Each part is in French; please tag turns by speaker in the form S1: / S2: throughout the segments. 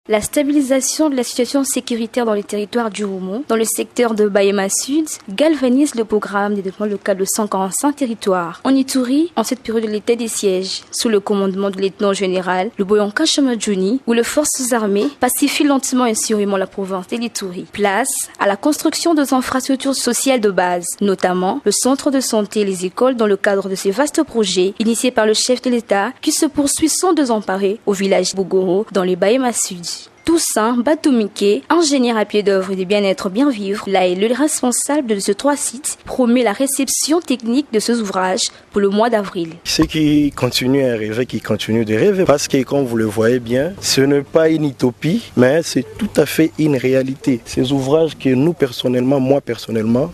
S1: La stabilisation de la situation sécuritaire dans les territoires du Roumo, dans le secteur de Bahema Sud, galvanise le programme des développements local de 145 territoires. En Ituri, en cette période de l'état des sièges, sous le commandement du lieutenant-général, le Boyanka Chamadjouni, où les forces armées pacifient lentement et sûrement la province de l'Ituri. Place à la construction des infrastructures sociales de base, notamment le centre de santé et les écoles dans le cadre de ces vastes projets initiés par le chef de l'État qui se poursuit sans désemparer au village Bogoro dans le Bahema Sud. Toussaint Batumike, ingénieur à pied d'œuvre de bien-être bien vivre, là est le responsable de ces 3 sites, promet la réception technique de ces ouvrages pour le mois d'avril.
S2: Ceux qui continuent à rêver, qui continuent de rêver, parce que comme vous le voyez bien, ce n'est pas une utopie, mais c'est tout à fait une réalité. Ces ouvrages que nous personnellement, moi personnellement,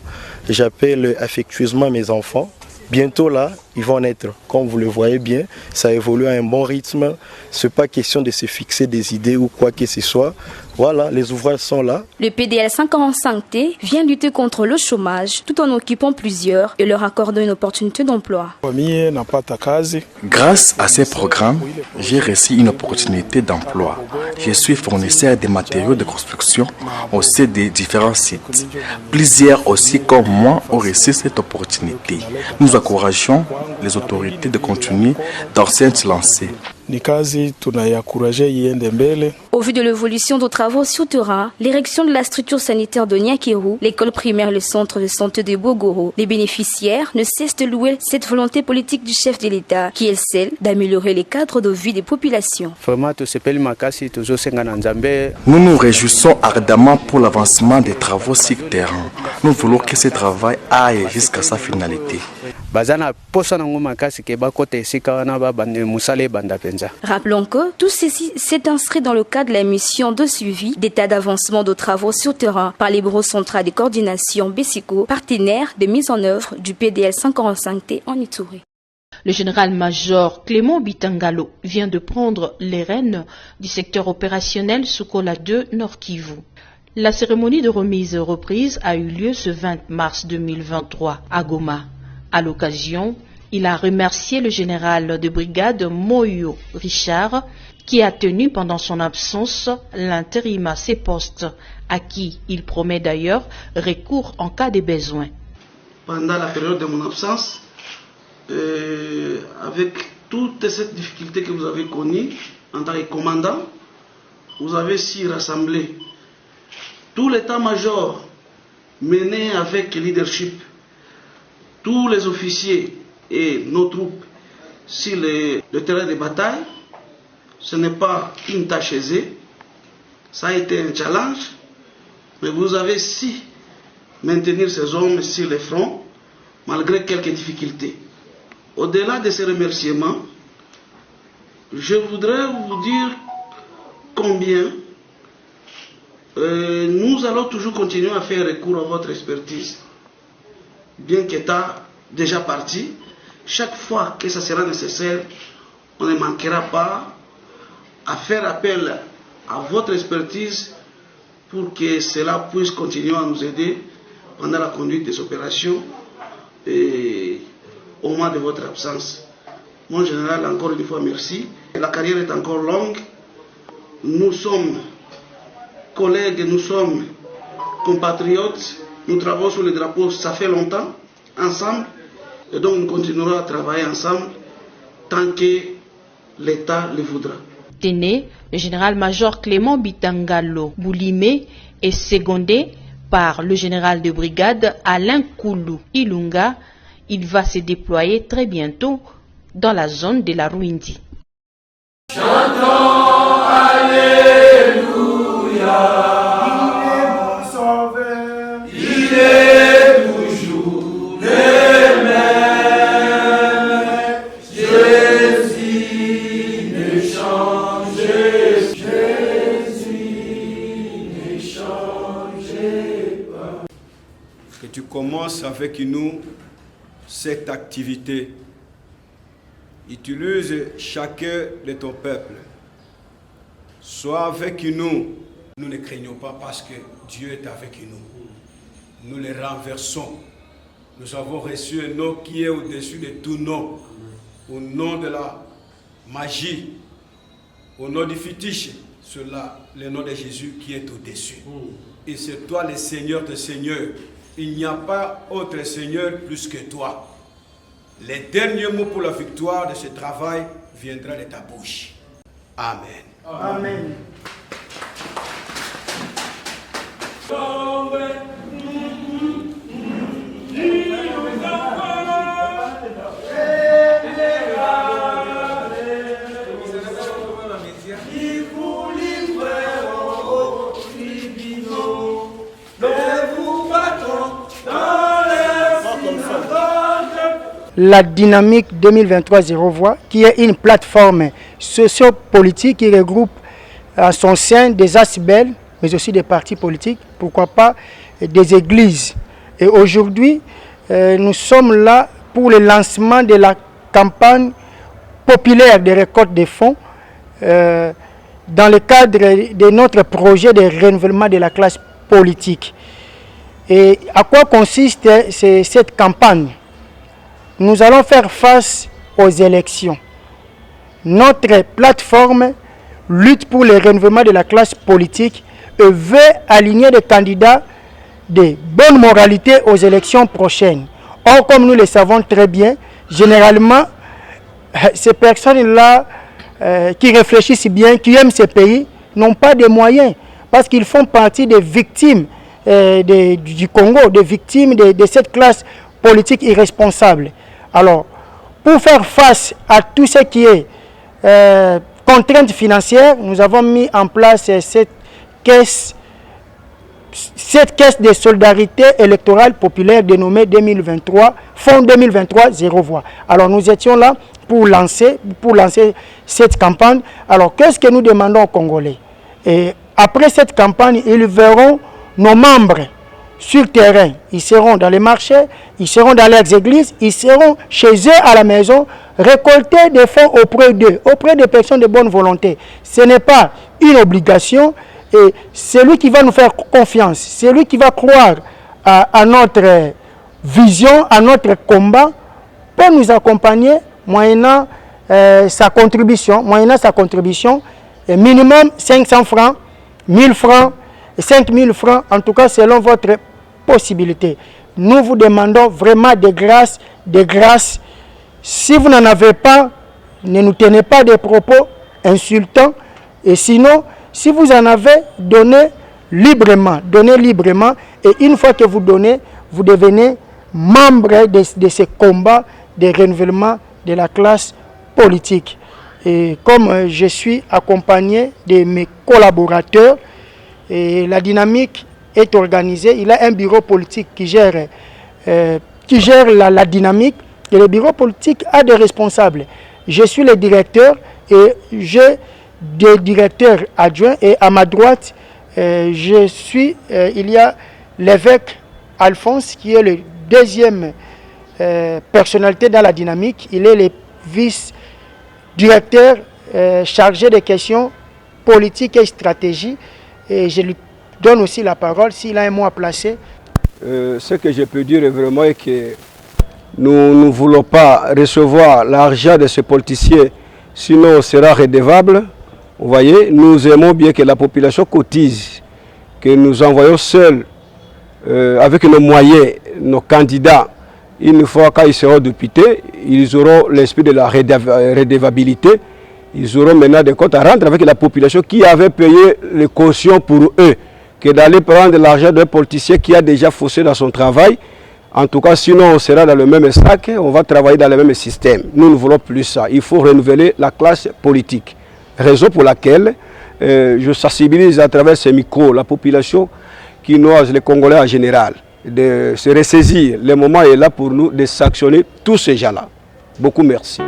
S2: j'appelle affectueusement mes enfants. Bientôt là, ils vont naître. Comme vous le voyez bien, ça évolue à un bon rythme. Ce n'est pas question de se fixer des idées ou quoi que ce soit. Voilà, les ouvrages sont là.
S1: Le PDL 545T vient lutter contre le chômage tout en occupant plusieurs et leur accordant une opportunité d'emploi.
S3: Grâce à ces programmes, j'ai reçu une opportunité d'emploi. Je suis fournisseur de matériaux de construction au sein des différents sites. Plusieurs aussi comme moi ont reçu cette opportunité. Nous encourageons les autorités de continuer dans cette lancée.
S1: Au vu de l'évolution des travaux sur terrain, l'érection de la structure sanitaire de Nyakeru, l'école primaire, le centre de santé de Bogoro, les bénéficiaires ne cessent de louer cette volonté politique du chef de l'État, qui est celle d'améliorer les cadres de vie des populations.
S3: Nous nous réjouissons ardemment pour l'avancement des travaux sur terrain. Nous voulons que ce travail aille jusqu'à sa finalité.
S1: Rappelons que tout ceci s'est inscrit dans le cadre de la mission de suivi d'état d'avancement de travaux sur terrain par les bureaux centraux de coordination BESICO, partenaire de mise en œuvre du PDL 545T en Ituri.
S4: Le général-major Clément Bitangalo vient de prendre les rênes du secteur opérationnel Sukola 2 Nord Kivu. La cérémonie de remise et reprise a eu lieu ce 20 mars 2023 à Goma. À l'occasion, il a remercié le général de brigade Moyo Richard qui a tenu pendant son absence l'intérim à ses postes, à qui il promet d'ailleurs recours en cas de besoin.
S5: Pendant la période de mon absence, avec toute cette difficulté que vous avez connue en tant que commandant, vous avez su rassembler tout l'état-major mené avec leadership, tous les officiers et nos troupes sur le terrain de bataille. Ce n'est pas une tâche aisée, ça a été un challenge, mais vous avez su maintenir ces hommes sur les fronts malgré quelques difficultés. Au-delà de ces remerciements, je voudrais vous dire combien nous allons toujours continuer à faire recours à votre expertise. Bien qu'état déjà parti, chaque fois que ça sera nécessaire, on ne manquera pas à faire appel à votre expertise pour que cela puisse continuer à nous aider pendant la conduite des opérations et au moment de votre absence. Mon général, encore une fois, merci. La carrière est encore longue. Nous sommes collègues, nous sommes compatriotes. Nous travaillons sur le drapeau, ça fait longtemps, ensemble. Et donc, nous continuerons à travailler ensemble tant que l'État le voudra.
S4: Téné, le général-major Clément Bitangalo Boulimé est secondé par le général de brigade Alain Koulou Ilunga. Il va se déployer très bientôt dans la zone de la Rwindi.
S6: Chantons Alléluia. Il est toujours le même. Jésus ne change. Jésus ne change pas.
S7: Que tu commences avec nous cette activité. Utilise chacun de ton peuple. Sois avec nous. Nous ne craignons pas parce que Dieu est avec nous. Nous les renversons. Nous avons reçu un nom qui est au-dessus de tout nom. Au nom de la magie, au nom du fétiche, cela, le nom de Jésus qui est au-dessus. Et c'est toi le Seigneur des Seigneurs. Il n'y a pas autre Seigneur plus que toi. Les derniers mots pour la victoire de ce travail viendront de ta bouche. Amen.
S8: Amen. La dynamique 2023 Zéro Voix, qui est une plateforme sociopolitique qui regroupe à son sein des ASBEL, mais aussi des partis politiques, pourquoi pas des églises. Et aujourd'hui, nous sommes là pour le lancement de la campagne populaire de récolte de fonds dans le cadre de notre projet de renouvellement de la classe politique. Et à quoi consiste cette campagne? Nous allons faire face aux élections. Notre plateforme lutte pour le renouvellement de la classe politique et veut aligner des candidats de bonne moralité aux élections prochaines. Or, comme nous le savons très bien, généralement, ces personnes-là qui réfléchissent bien, qui aiment ce pays, n'ont pas de moyens parce qu'ils font partie des victimes du Congo, des victimes de cette classe politique irresponsable. Alors, pour faire face à tout ce qui est contraintes financières, nous avons mis en place cette caisse de solidarité électorale populaire dénommée 2023, Fonds 2023 Zéro Voix. Alors, nous étions là pour lancer cette campagne. Alors, qu'est-ce que nous demandons aux Congolais? Et après cette campagne, ils verront nos membres sur terrain. Ils seront dans les marchés, ils seront dans les églises, ils seront chez eux à la maison, récolter des fonds auprès d'eux, auprès des personnes de bonne volonté. Ce n'est pas une obligation et celui qui va nous faire confiance, celui qui va croire à notre vision, à notre combat, peut nous accompagner moyennant sa contribution, minimum 500 francs, 1000 francs, 5000 francs, en tout cas selon votre possibilité. Nous vous demandons vraiment de grâce. Si vous n'en avez pas, ne nous tenez pas des propos insultants. Et sinon, si vous en avez, donnez librement. Et une fois que vous donnez, vous devenez membre de ce combat de renouvellement de la classe politique. Et comme je suis accompagné de mes collaborateurs, et la dynamique est organisée. Il y a un bureau politique qui gère la dynamique et le bureau politique a des responsables. Je suis le directeur et j'ai des directeurs adjoints et à ma droite, il y a l'évêque Alphonse qui est le deuxième personnalité dans la dynamique. Il est le vice-directeur chargé des questions politiques et stratégie. Et je lui donne aussi la parole s'il a un mot à placer.
S7: Ce que je peux dire vraiment est que nous ne voulons pas recevoir l'argent de ce politicier, sinon on sera redevable. Vous voyez, nous aimons bien que la population cotise, que nous envoyons seuls, avec nos moyens, nos candidats. Une fois quand ils seront députés, ils auront l'esprit de la redevabilité. Ils auront maintenant des comptes à rendre avec la population qui avait payé les cautions pour eux, que d'aller prendre l'argent d'un politicien qui a déjà faussé dans son travail. En tout cas, sinon on sera dans le même sac, on va travailler dans le même système. Nous ne voulons plus ça. Il faut renouveler la classe politique. Raison pour laquelle je sensibilise à travers ces micros la population qui noise les Congolais en général, de se ressaisir. Le moment est là pour nous de sanctionner tous ces gens-là. Beaucoup merci.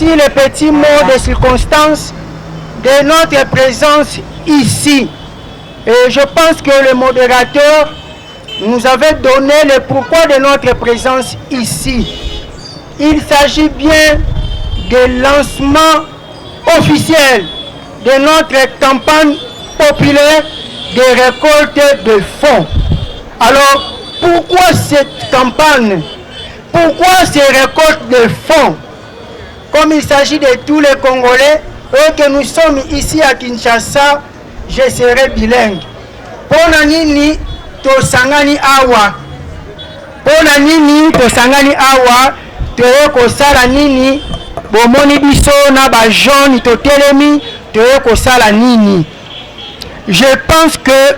S8: aussi les petits mots de circonstance de notre présence ici. Et je pense que le modérateur nous avait donné le pourquoi de notre présence ici. Il s'agit bien de lancement officiel de notre campagne populaire de récolte de fonds. Alors, pourquoi cette campagne? Pourquoi ces récoltes de fonds? Comme il s'agit de tous les Congolais, et que nous sommes ici à Kinshasa, je serai bilingue. Pona nini tosangani awa? Pona nini tosangani awa? Toye kosala nini? Bomoni biso na ba jaune totelemi, toye kosala nini? Je pense que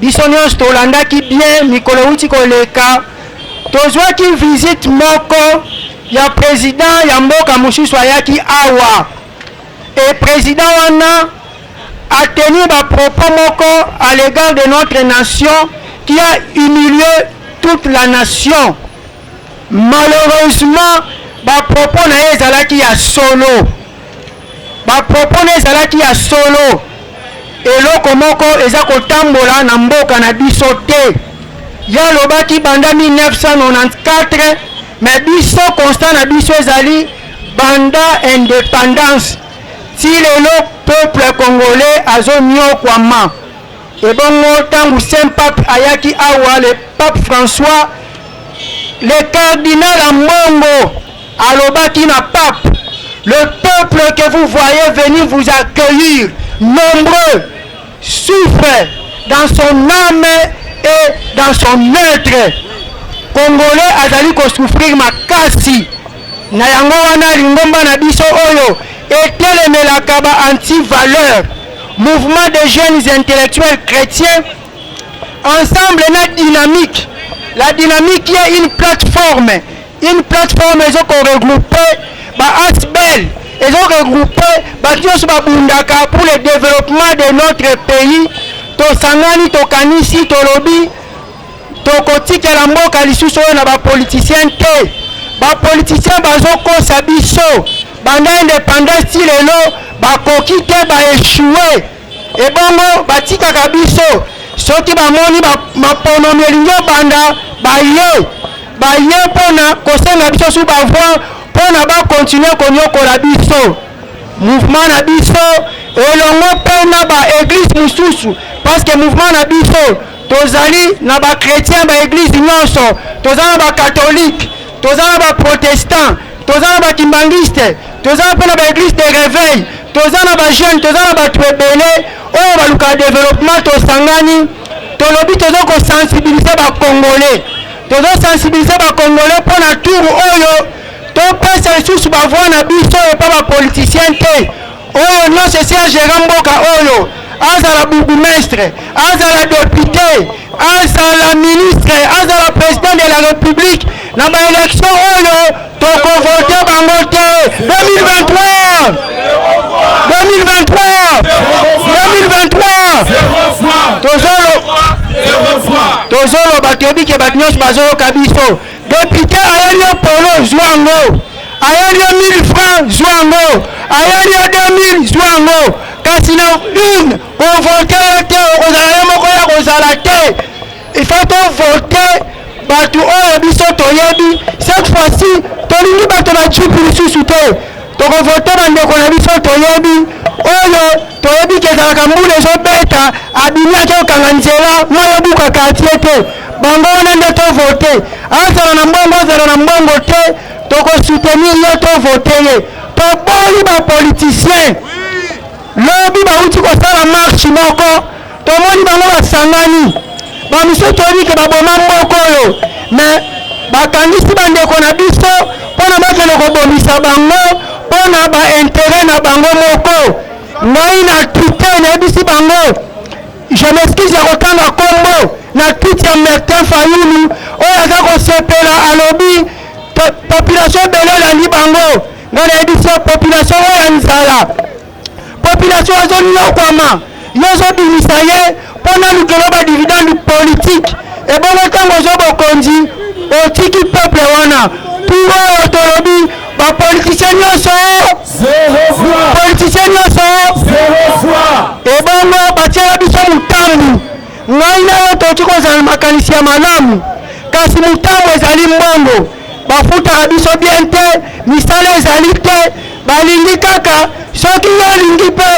S8: biso nyonso tolandaki bien mikolo uti koleka. Tozwaki visite moko ya président ya mboka mosusu ayaki awa. Et président wana a tenu ba propos moko à l'égard de notre nation qui a humilié toute la nation. Malheureusement, ba propos na ezalaki ya solo. Ba propos na ezalaki ya solo. Eloko moko eza kotambola na mboka na biso te. Ya lobaki banda 1994, mais biso constant na biso ezali banda indépendance. Si le peuple congolais a nyokwama. Et bon, tant Saint Pape ayaki awa, le pape François, le cardinal Ambongo, alobaki na pape, le peuple que vous voyez venir vous accueillir, nombreux, souffre dans son âme et dans son être. Congolais azali ko souffrir makasi. Na yango wana lingomba na biso oyo etelemelaka ba anti-valeur. Mouvement des jeunes intellectuels chrétiens, ensemble na dynamique. La dynamique qui est une plateforme ils ont regroupé ba ASBEL, ils ont regroupé ba tous ba bundaka pour le développement de notre pays. To sangani to kanisi to lobi to kotiki la mboka lisusu na ba politiciens te. Ba politiciens bazo kosa biso banda indépendance ti lelo bakoki te ba échouer. Et bongo batikaka biso soki bamoni maponomi elingi banda baye mpona kosenga biso su bavoi mpona bakontinue konyokola biso mouvement na biso elongo mpe na baeglise mosusu parce que mouvement na biso tozali na bakretien baeglise nyonso toza na bakatholike toza na baprotestant toza na bakimbangiste toza mpe na baeglise de réveil toza na bajeune toza na bato ebele oyo baluka développement tosangani tolobi toza kosensibilize bacongolais tozosensibilize bacongolais mpona tour oyo topesa lisusu bavoi na biso epa bapoliticien te oyo nyonso esi agera mboka oyo azala bourgmestre azala député azala ministre azala président de la république na baélection oyo tokovote bango te 2023 tozoloba toyebi ke bato nyonso bazoyoka biso député ayeli yo polo zwa yango ayeli yo 1000 francs zwa yango ayeli yo 2000 zwa yango kasi na une kovote yo te okozala yo moko ya kozala te ifo tovote bato oyo biso toyebi cette fois-ci tolingi bato bajupi lisusu te tokovote bandeko na biso toyebi oyo toyebi kezalaka mbula ezobeta abimi ake okanga nzela moyo buka quartier te bango wana nde tovote azala na mbongo azala na mbongo te tokosoutenir ye tovote ye toboli bapoliticien lobi bauti kosala marche moko tomoni bango basangani bamiso toyebi ke baboma moko oyo mais bakangisi bandeko na biso mpona bakende kobomisa bango mpona baintere na bango moko ngai na tute nayebisi bango je m'excuse ya kotanga kombo na tute ya Martin Fayulu oyo aza kosepela alobi population ebele elandi bango ngai nayebisi population oyo ya nzala population azonyokwama yo ozobimisa ye mpona lukelo badividende politique ebongo ntango ozobokonzi otiki peuple wana pour oyo tolobi bapoliticien nyonso politicien nyonso ebongo batiela biso mutambu ngai nayo toki kozala na makanisi ya malamu kasi mutambu ezali mbongo bafutaka biso bien te misala ezali te balingi kaka soki yo olingi mpe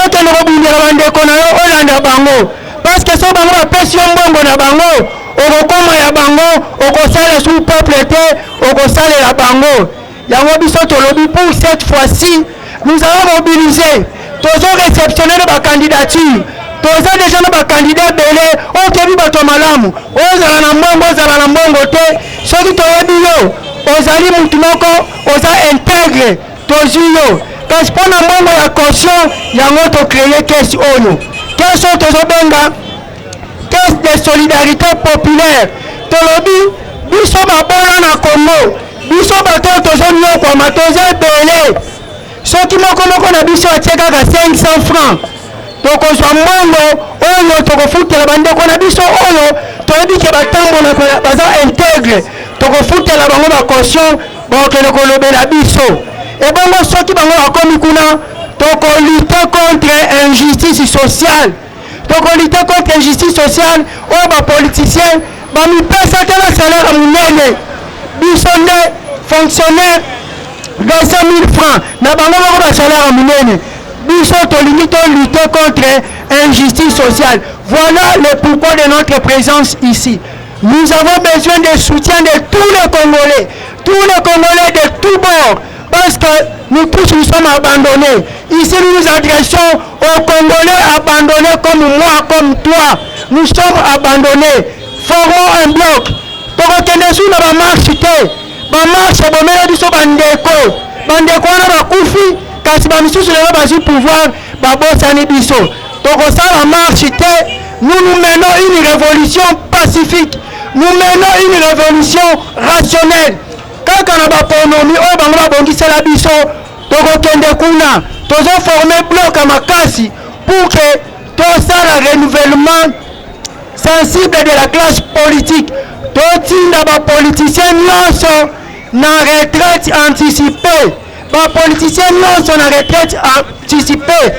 S8: okende kobundela bandeko na yo olanda bango parceke so bango bapesi yo mbongo na bango okokoma ya bango okosala sous peuple te okosalela bango yango biso tolobi pour cette fois-ci nous allons mobiliser tozo réceptionner ba candidature toza déjà na ba candidat belé okebi bato malamu ozala na mbongo te soki toyebi yo ozali mutu moko oza intègre tozwi yo kasi mpo na mbongo ya caution yango tocreye kesi oyo kesi oyo tozobenga caisse de solidarité populaire tolobi biso babola na Congo biso bato tozonyokwama toza ebele soki moko na biso atie kaka 500 francs tokozwa mbongo oyo tokofutela bandeko na biso oyo toyebi ke batambola baza intègre tokofutela bango bacaution bakokende kolobela biso ebongo soki bango bakomi kuna tokolite contre injustice sociale tokolite contre injustice sociale oyo bapoliticien bamipesa te na salaire monene biso nde fonctionnaire 200 000 francs na bango moko basalaire monene biso tolingi tolutte contre injustice sociale. Voilà le pourquoi de notre présence ici. Nous avons besoin de soutien de tous les Congolais de tous bords, parce que nous tous nous sommes abandonnés. Ici nous nous adressons aux Congolais abandonnés comme moi, comme toi. Nous sommes abandonnés. Formons un bloc. Tokokende sous la marche te. Ba marche bomela biso bandeko. Bandeko na bakufi kasi ba misusu lelo bazi pouvoir babosani biso. Tokosala marche te. Nous menons une révolution pacifique. Nous menons une révolution rationnelle. Kaka na baponomi oyo bango babongisela biso tokokende kuna tozoforme bloc à makasi pour que tosala renouvellement sensible de la classe politique. Totinda bapoliticien nyonso na retraite anticipée. Bapoliticien nyonso na retraite anticipée.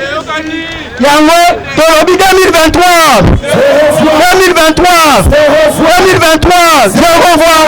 S8: Yango tolobi 2023 zéro voix.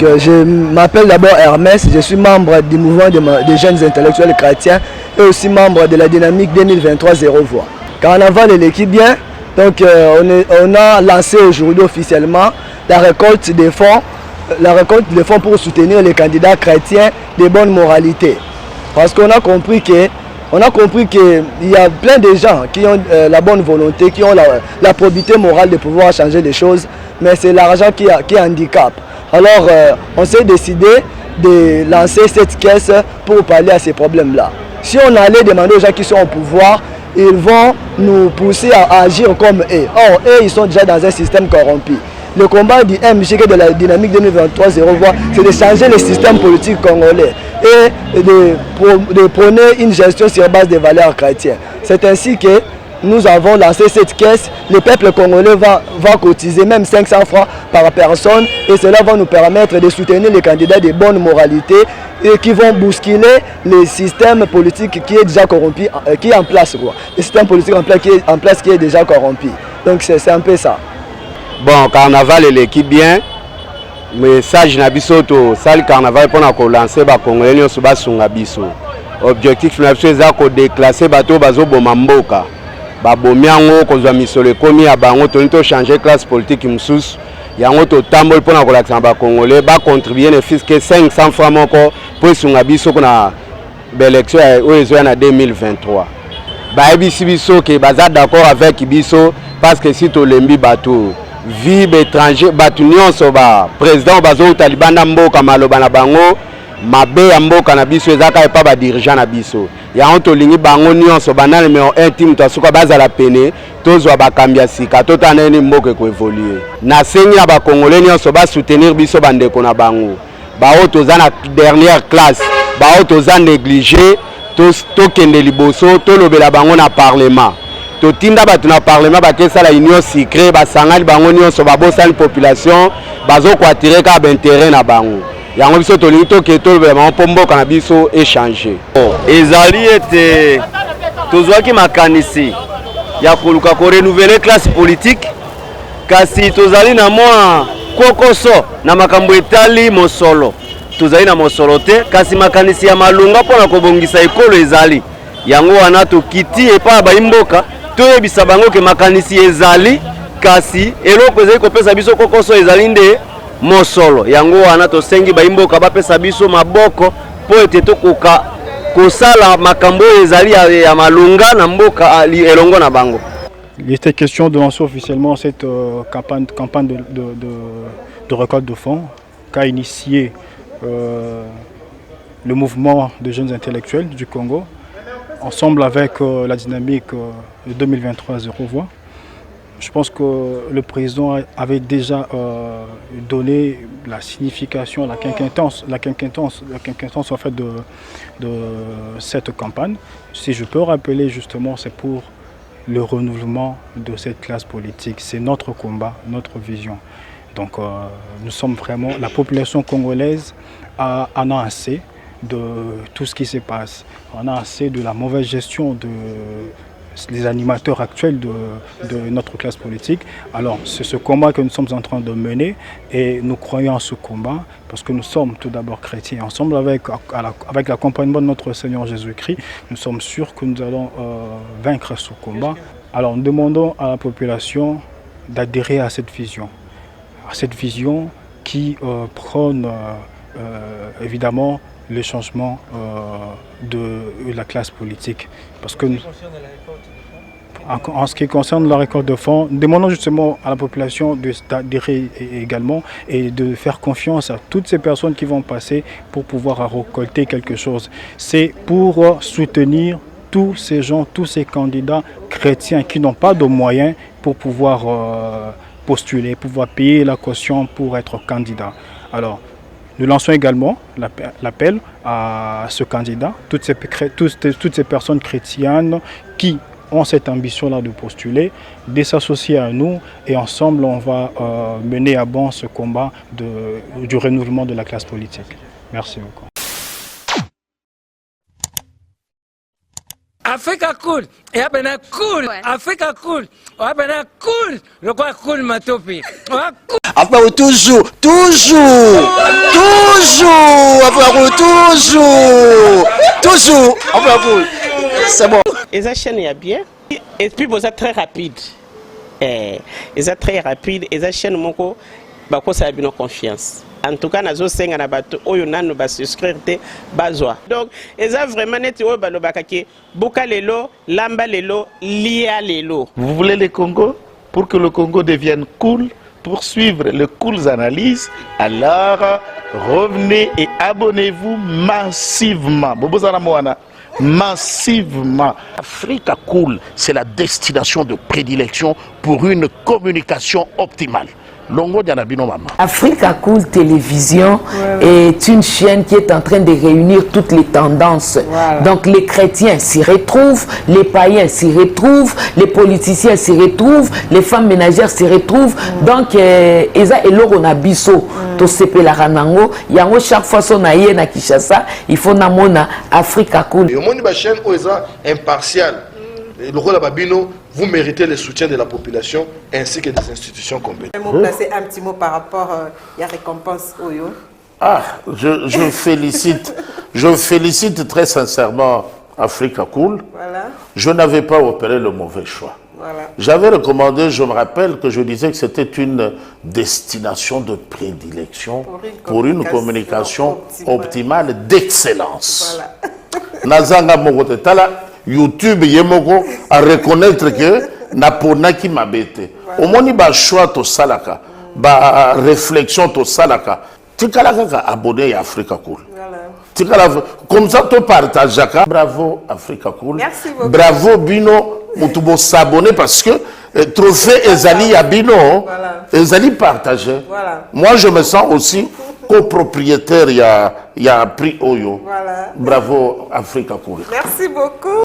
S9: Donc je m'appelle d'abord Hermès, je suis membre du mouvement des jeunes intellectuels chrétiens et aussi membre de la dynamique 2023 Zéro Voix. Carnaval et l'équipe bien, donc on a lancé aujourd'hui officiellement la récolte des fonds pour soutenir les candidats chrétiens de bonne moralité. Parce qu'on a compris qu'il y a plein de gens qui ont la bonne volonté, qui ont la probité morale de pouvoir changer les choses, mais c'est l'argent qui handicape. Alors on s'est décidé de lancer cette caisse pour parler à ces problèmes-là. Si on allait demander aux gens qui sont au pouvoir, ils vont nous pousser à agir comme eux. Or, eux, ils sont déjà dans un système corrompu. Le combat du MJK de la dynamique 2023 Zéro Voix, c'est de changer le système politique congolais et de prôner une gestion sur base des valeurs chrétiennes. C'est ainsi que nous avons lancé cette caisse. Le peuple congolais va cotiser même 500 francs par personne et cela va nous permettre de soutenir les candidats de bonne moralité et qui vont bousculer le système politique qui est déjà corrompu, qui est en place. Le système politique en place qui est déjà corrompu. Donc c'est un peu ça.
S10: Bon, carnaval et l'équipe bien. Message na biso to sali carnaval pour lancer ba congolais nyonso basunga biso. Objectif na biso eza ko déclasser bato bazo boma mboka. Ba bomiango kozwa misolo komi ya bango to changer classe politique msusu. Yango to tambol pour na ko lakisa ba congolais ba contribuer ne fisque 500 francs moko pour sunga biso na élection oyo na 2023. Ba ebisi biso ke baza d'accord avec biso parce que si to lembi bato vie étranger batu nyonso ba président bazo talibanda mboka maloba na bango mabe ya mboka na biso ezaka epa ba dirigeant na biso ya onto lingi bango nyonso banana numéro 1 team tasuka baza la pene tozwa bakambia sika totana ni mboka ko évoluer na sengi ya ba congolais nyonso ba soutenir biso bandeko na bango ba oto za na dernière classe ba oto za négliger to kende liboso to lobela bango na parlement to tinda batu na parlement bakesa la union secret basangali bango nyonso babosani population bazo ko attirer ka intérêt na bango yango biso to lingi to keto lobela bango pomboka na biso échanger
S11: ezali ete tozwaki makanisi ya koluka ko renouveler classe politique kasi tozali na mwa kokoso na makambo etali mosolo tozali na mosolo te kasi makanisi ya malunga pona kobongisa ekolo ezali yango wana tokiti epa baimboka toyebisa bango ke makanisi ezali kasi eloko ezali kopesa biso kokoso ezali nde mosolo yango wana tosengi baimboka bapesa biso maboko po ete tokoka kosala makambo ezali ya malunga na mboka elongo na bango.
S8: Il était question de lancer officiellement cette campagne de récolte de fonds qu'a initié le mouvement de jeunes intellectuels du Congo ensemble avec la dynamique 2023 Zéro Voix. Je pense que le président avait déjà donné la signification, la quinquintance en fait de cette campagne. Si je peux rappeler justement, c'est pour le renouvellement de cette classe politique. C'est notre combat, notre vision. Donc nous sommes vraiment, la population congolaise en a assez de tout ce qui se passe. On a assez de la mauvaise gestion des animateurs actuels de notre classe politique. Alors c'est ce combat que nous sommes en train de mener et nous croyons en ce combat parce que nous sommes tout d'abord chrétiens. Ensemble avec l'accompagnement de notre Seigneur Jésus-Christ, nous sommes sûrs que nous allons vaincre ce combat. Alors nous demandons à la population d'adhérer à cette vision qui prône évidemment le changement de la classe politique. Parce que en ce qui concerne la récolte de fonds, nous demandons justement à la population d'adhérer également et de faire confiance à toutes ces personnes qui vont passer pour pouvoir récolter quelque chose. C'est pour soutenir tous ces gens, tous ces candidats chrétiens qui n'ont pas de moyens pour pouvoir postuler, pouvoir payer la caution pour être candidat. Alors, nous lançons également l'appel à ce candidat, toutes ces personnes chrétiennes qui ont cette ambition-là de postuler, de s'associer à nous et ensemble on va mener à bon ce combat du renouvellement de la classe politique. Merci beaucoup.
S12: Africa cool. Et abena cool. Africa cool. Abena cool. Le quoi cool matopi.
S13: Enfin, toujours. Enfin, c'est bon.
S14: Et ça chaîne est bien. Et puis, vous êtes très rapide. Et ça très rapide. Et ça chaîne moko, bako ça a bien confiance. En tout cas, nazo senga na bato oyo nanu ba souscrire te bazwa. Donc, et ça vraiment net oyo balo bakaki boka lelo, lamba lelo, lia lelo.
S15: Vous voulez le Congo? Pour que le Congo devienne cool, pour suivre les cool analyses, alors revenez et abonnez-vous massivement. Massivement. Africa Cool, c'est la destination de prédilection pour une communication optimale.
S16: Africa Cool Télévision est une chaîne qui est en train de réunir toutes les tendances. Donc les chrétiens s'y retrouvent, les païens s'y retrouvent, les politiciens s'y retrouvent, les femmes ménagères s'y retrouvent. Donc eza eloko na biso to sepela ranango yango chaque fois son aye na Kinshasa, il faut namona Africa Cool.
S17: Yo moni ba chaîne oza impartial. Le rôle à Babino, vous méritez le soutien de la population ainsi que des institutions compétentes.
S18: Vous placer un petit mot par rapport à la récompense Oyo.
S15: Je félicite très sincèrement Africa Cool.
S18: Voilà.
S15: Je n'avais pas opéré le mauvais choix.
S18: Voilà.
S15: J'avais recommandé, je me rappelle que je disais que c'était une destination de prédilection pour une communication optimale d'excellence.
S18: Voilà.
S15: Nazanga Mogotala. YouTube yemoko à reconnaître que napona qui m'a bêté. Au moins ba choix to salaka, ba réflexion to salaka. Tikalaka abonné à Africa Cool. Tikala comme ça to partage. Bravo Africa Cool.
S18: Merci beaucoup.
S15: Bravo Bino, mutubo s'abonner parce que trophée Ezali à Bino, Ezali partagé.
S18: Voilà.
S15: Moi je me sens aussi copropriétaire, il y a prix Oyo.
S18: Voilà.
S15: Bravo Africa Cool.
S18: Merci beaucoup.